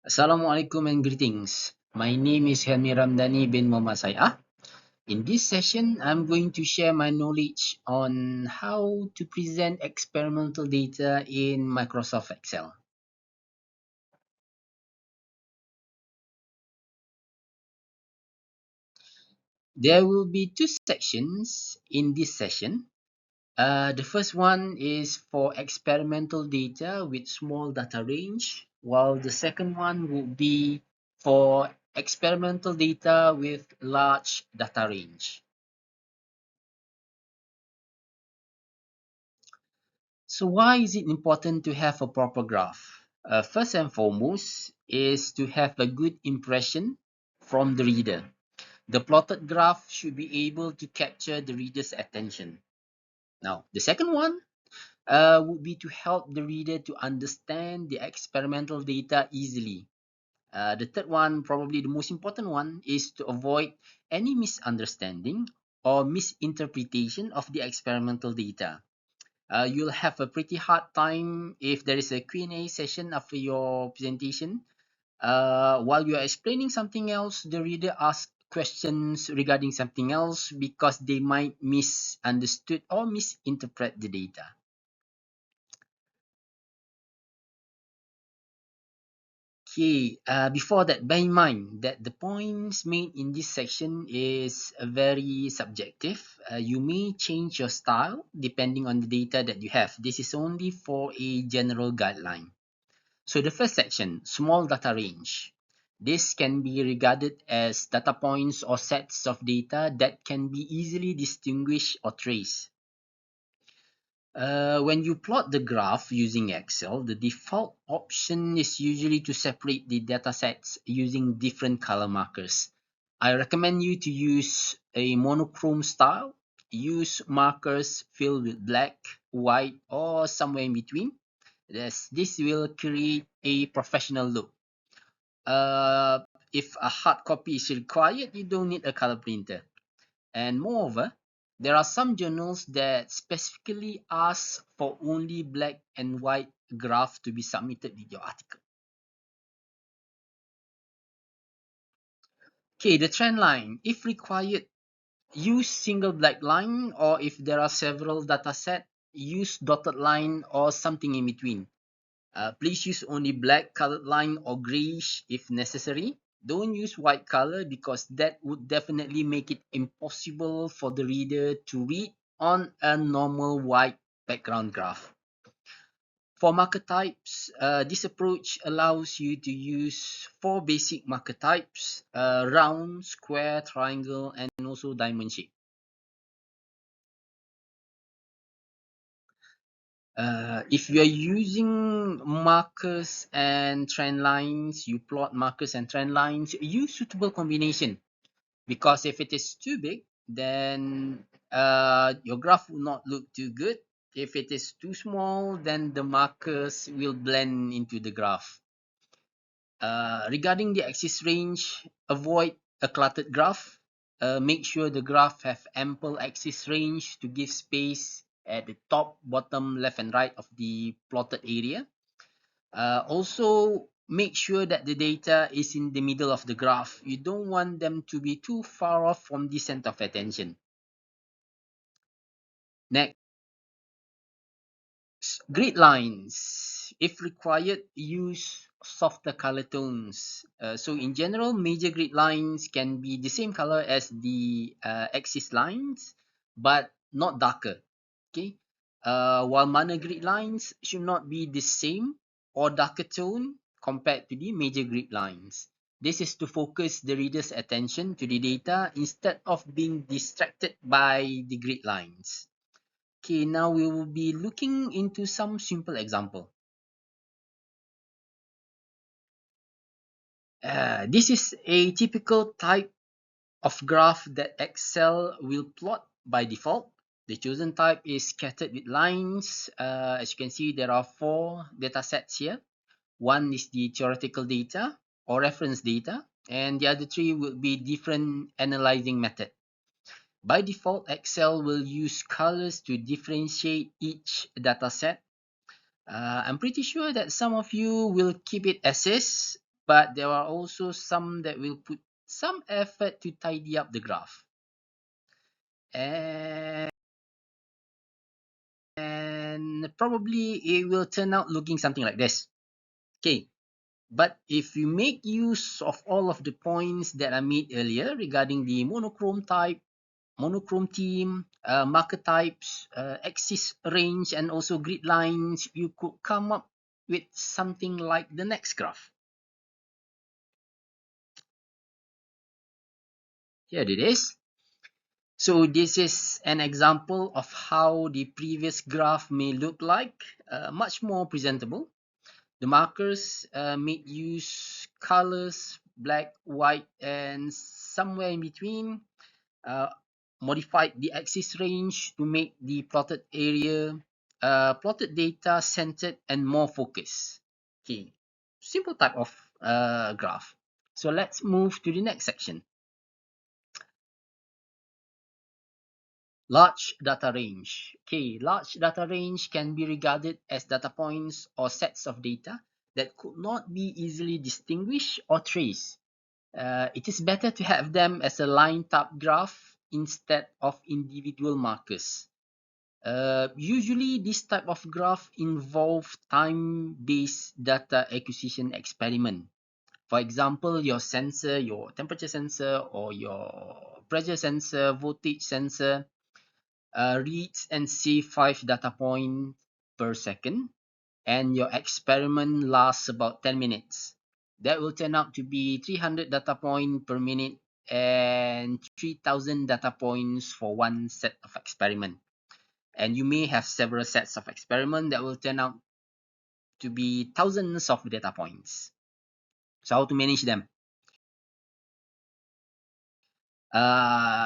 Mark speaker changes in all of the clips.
Speaker 1: Assalamualaikum and greetings. My name is Helmi Ramdhani bin Muhammad Sayyah. In this session, I'm going to share my knowledge on how to present experimental data in Microsoft Excel. There will be two sections in this session. The first one is for experimental data with small data range, while the second one will be for experimental data with large data range. So why is it important to have a proper graph? First and foremost is to have a good impression from the reader. The plotted graph should be able to capture the reader's attention. Now, the second one would be to help the reader to understand the experimental data easily. The third one, probably the most important one, is to avoid any misunderstanding or misinterpretation of the experimental data. You'll have a pretty hard time if there is a Q&A session after your presentation. While you are explaining something else, the reader asks questions regarding something else because they might misunderstood or misinterpret the data. Okay, before that, bear in mind that the points made in this section is very subjective. You may change your style depending on the data that you have. This is only for a general guideline. So the first section, small data range. This can be regarded as data points or sets of data that can be easily distinguished or traced. When you plot the graph using Excel, the default option is usually to separate the data sets using different color markers. I recommend you to use a monochrome style. Use markers filled with black, white, or somewhere in between. This will create a professional look. Uh, if a hard copy is required, you don't need a color printer. And moreover, there are some journals that specifically ask for only black and white graph to be submitted with your article. Okay, the trend line. If required, use single black line, or if there are several data set, use dotted line or something in between. Please use only black colored line or grayish if necessary. Don't use white color because that would definitely make it impossible for the reader to read on a normal white background graph. For marker types, this approach allows you to use four basic marker types: round, square, triangle, and also diamond shape. If you're using markers and trend lines, you plot markers and trend lines, use suitable combination. Because if it is too big, then your graph will not look too good. If it is too small, then the markers will blend into the graph. Regarding the axis range, avoid a cluttered graph. Make sure the graph have ample axis range to give space at the top, bottom, left, and right of the plotted area. Also, make sure that the data is in the middle of the graph. You don't want them to be too far off from the center of attention. Next, grid lines. If required, use softer color tones. So in general, major grid lines can be the same color as the axis lines, but not darker. Okay. While minor grid lines should not be the same or darker tone compared to the major grid lines. This is to focus the reader's attention to the data instead of being distracted by the grid lines. Okay, now we will be looking into some simple example. This is a typical type of graph that Excel will plot by default. The chosen type is scattered with lines. As you can see, there are four data sets here. One is the theoretical data or reference data, and the other three will be different analyzing method. By default, Excel will use colors to differentiate each data set. I'm pretty sure that some of you will keep it as is, but there are also some that will put some effort to tidy up the graph. And probably it will turn out looking something like this. Okay, but if you make use of all of the points that I made earlier regarding the monochrome type, monochrome theme, marker types, axis range, and also grid lines, you could come up with something like the next graph. Here it is. So this is an example of how the previous graph may look like, much more presentable. The markers made use colors, black, white, and somewhere in between. Uh, modified the axis range to make the plotted area, plotted data centered and more focused. Okay, simple type of graph. So let's move to the next section. Large data range. Okay, large data range can be regarded as data points or sets of data that could not be easily distinguished or traced. It is better to have them as a line type graph instead of individual markers. Usually, this type of graph involve time-based data acquisition experiment. For example, your sensor, your temperature sensor or your pressure sensor, voltage sensor, reads and saves 5 data points per second, and your experiment lasts about 10 minutes. That will turn out to be 300 data points per minute and 3000 data points for one set of experiment. And you may have several sets of experiment that will turn out to be thousands of data points. So how to manage them?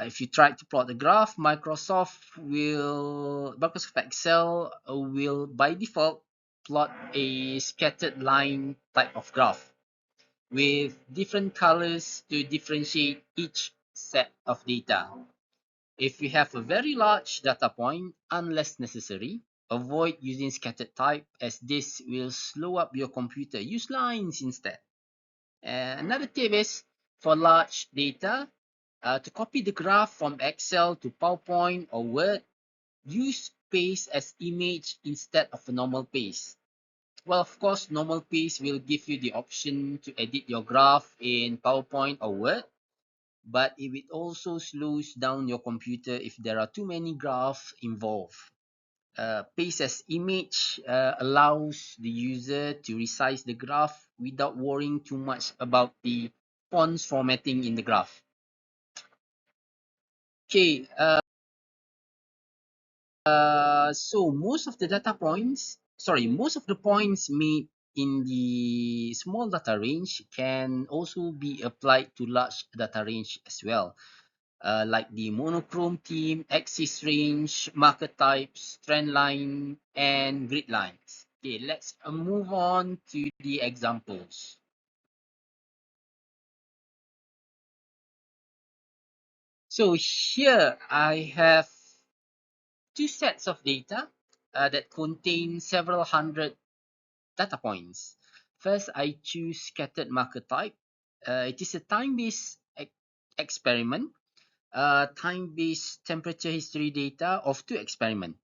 Speaker 1: If you try to plot the graph, Microsoft Excel will by default plot a scattered line type of graph with different colors to differentiate each set of data. If you have a very large data point, unless necessary, avoid using scattered type as this will slow up your computer. Use lines instead. Another tip is for large data, to copy the graph from Excel to PowerPoint or Word, use paste as image instead of a normal paste. Well, of course, normal paste will give you the option to edit your graph in PowerPoint or Word, but it also slows down your computer if there are too many graphs involved. Paste as image allows the user to resize the graph without worrying too much about the fonts formatting in the graph. Okay, so most of the points made in the small data range can also be applied to large data range as well. Like the monochrome theme, axis range, marker types, trend line, and grid lines. Okay, let's move on to the examples. So here I have two sets of data that contain several hundred data points. First, I choose scattered marker type. It is a time-based experiment, time-based temperature history data of two experiments.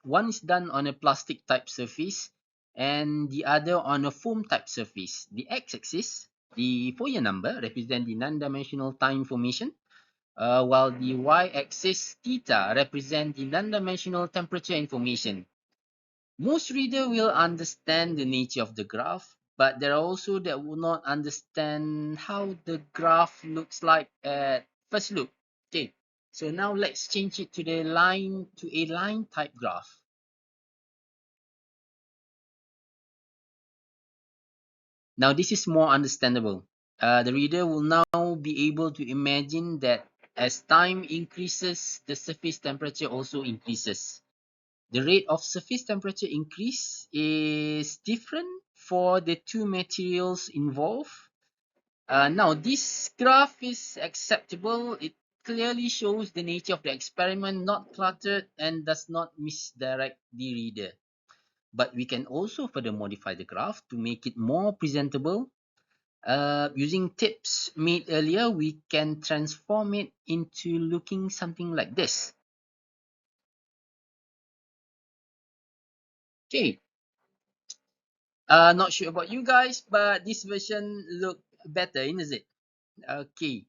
Speaker 1: One is done on a plastic type surface and the other on a foam type surface. The x-axis, the Fourier number, represent the non-dimensional time information, while the y-axis, theta, represent the non-dimensional temperature information. Most reader will understand the nature of the graph, but there are also that will not understand how the graph looks like at first look. Okay, so now let's change it to a line type graph. Now this is more understandable. The reader will now be able to imagine that as time increases, the surface temperature also increases. The rate of surface temperature increase is different for the two materials involved. Now this graph is acceptable. It clearly shows the nature of the experiment, not cluttered, and does not misdirect the reader. But we can also further modify the graph to make it more presentable. Using tips made earlier, we can transform it into looking something like this. Okay, not sure about you guys, but this version look better, isn't it? Okay,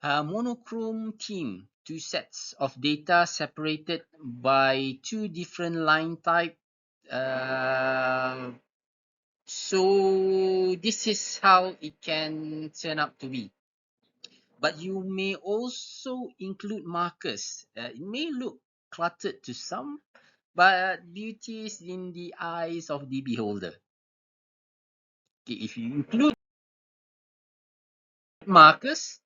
Speaker 1: monochrome theme, two sets of data separated by two different line type. Uh, so this is how it can turn out to be. But you may also include markers. It may look cluttered to some, but beauty is in the eyes of the beholder. Okay, if you include markers,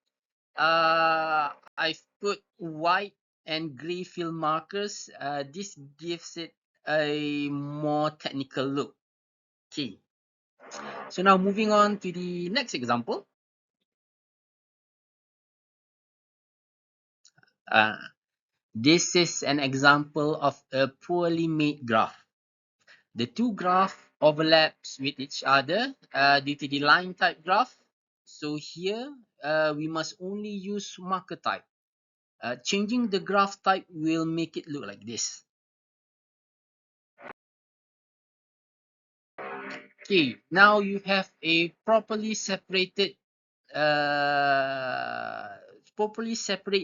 Speaker 1: I've put white and gray fill markers. This gives it a more technical look. Okay, so now moving on to the next example. Uh, this is an example of a poorly made graph. The two graph overlaps with each other due to the line type graph. So here we must only use marker type. Changing the graph type will make it look like this. Okay, now you have a uh, properly separate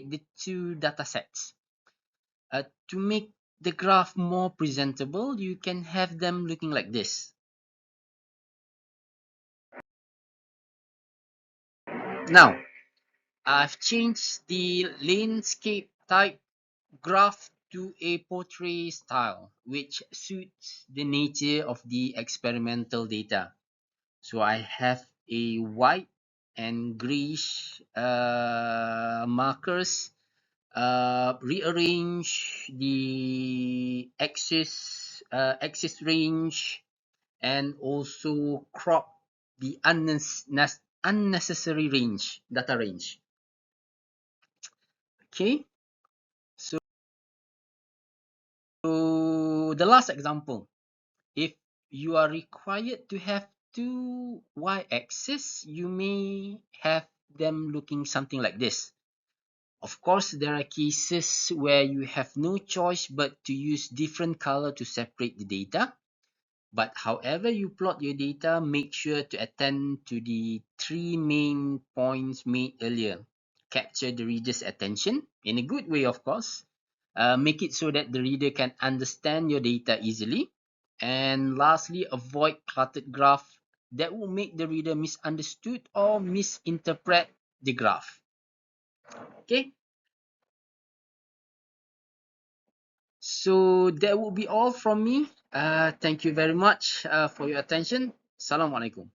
Speaker 1: the two data sets. To make the graph more presentable, you can have them looking like this. Now, I've changed the landscape type graph to a portrait style, which suits the nature of the experimental data. So I have a white and grayish markers, rearrange the axis range, and also crop the unnecessary data range. Okay, so the last example, if you are required to have two y-axis, you may have them looking something like this. Of course, there are cases where you have no choice but to use different color to separate the data. But however you plot your data, make sure to attend to the three main points made earlier. Capture the reader's attention in a good way, of course. Make it so that the reader can understand your data easily. And lastly, avoid cluttered graph that will make the reader misunderstood or misinterpret the graph. Okay, so that will be all from me. Thank you very much for your attention. Assalamualaikum.